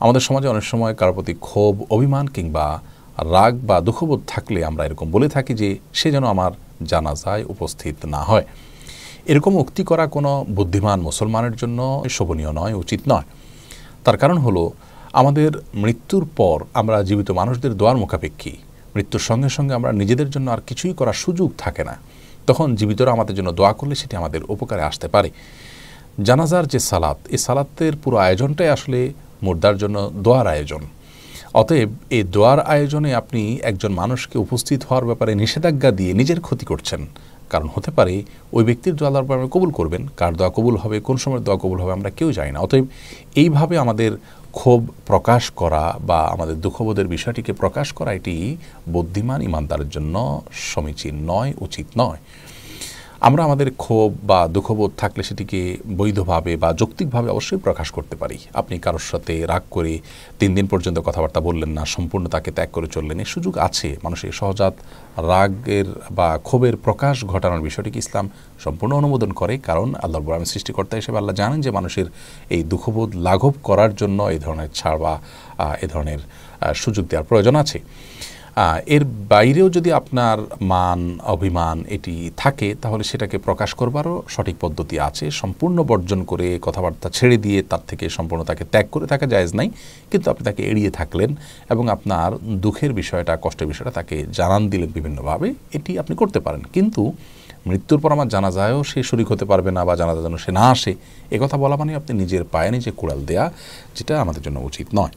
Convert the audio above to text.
আমাদের সমাজে অনেক সময় কারোর প্রতি ক্ষোভ, অভিমান কিংবা রাগ বা দুঃখবোধ থাকলে আমরা এরকম বলে থাকি যে সে যেন আমার জানাজায় উপস্থিত না হয়। এরকম উক্তি করা কোনো বুদ্ধিমান মুসলমানের জন্য শোভনীয় নয়, উচিত নয়। তার কারণ হলো আমাদের মৃত্যুর পর আমরা জীবিত মানুষদের দোয়ার মুখাপেক্ষী। মৃত্যুর সঙ্গে সঙ্গে আমরা নিজেদের জন্য আর কিছুই করার সুযোগ থাকে না। তখন জীবিতরা আমাদের জন্য দোয়া করলে সেটি আমাদের উপকারে আসতে পারে। জানাজার যে সালাত, এই সালাতের পুরো আয়োজনটাই আসলে মুর্দার জন্য দোয়ার আয়োজন। অতএব এই দোয়ার আয়োজনে আপনি একজন মানুষকে উপস্থিত হওয়ার ব্যাপারে নিষেধাজ্ঞা দিয়ে নিজের ক্ষতি করছেন। কারণ হতে পারে ওই ব্যক্তির দোয়া আল্লাহর পাক কবুল করবেন, কার দোয়া কবুল হবে, কোন সময় দোয়া কবুল হবে আমরা কেউ জানি না। অতএব এইভাবে আমাদের ক্ষোভ প্রকাশ করা বা আমাদের দুঃখবোধের বিষয়টিকে প্রকাশ করা এটি বুদ্ধিমান ইমানদারের জন্য সমীচীন নয়, উচিত নয়। আমরা আমাদের ক্ষোভ বা দুঃখবোধ থাকলে সেটিকে বৈধভাবে বা যৌক্তিকভাবে অবশ্যই প্রকাশ করতে পারি। আপনি কারোর সাথে রাগ করে 3 দিন পর্যন্ত কথাবার্তা বললেন না, সম্পূর্ণ তাকে ত্যাগ করে চললেন, এই সুযোগ আছে। মানুষের সহজাত রাগের বা ক্ষোভের প্রকাশ ঘটানোর বিষয়টিকে ইসলাম সম্পূর্ণ অনুমোদন করে। কারণ আল্লাহ রাব্বুল আলামিন সৃষ্টিকর্তা হিসেবে আল্লাহ জানেন যে মানুষের এই দুঃখবোধ লাঘব করার জন্য এই ধরনের ছাড় বা এ ধরনের সুযোগ দেওয়ার প্রয়োজন আছে। এর বাইরেও যদি আপনার মান, অভিমান এটি থাকে তাহলে সেটাকে প্রকাশ করবারও সঠিক পদ্ধতি আছে। সম্পূর্ণ বর্জন করে কথাবার্তা ছেড়ে দিয়ে তার থেকে সম্পূর্ণ তাকে ত্যাগ করে থাকা জায়েজ নাই, কিন্তু আপনি তাকে এড়িয়ে থাকলেন এবং আপনার দুঃখের বিষয়টা, কষ্টের বিষয়টা তাকে জানান দিলেন বিভিন্নভাবে, এটি আপনি করতে পারেন। কিন্তু মৃত্যুর পর আমার জানাজায়ও সে শরীক হতে পারবে না বা জানাজা যেন সে না আসে, একথা বলা মানে আপনি নিজের পায়ে নিজে কুড়াল দেয়া, যেটা আমাদের জন্য উচিত নয়।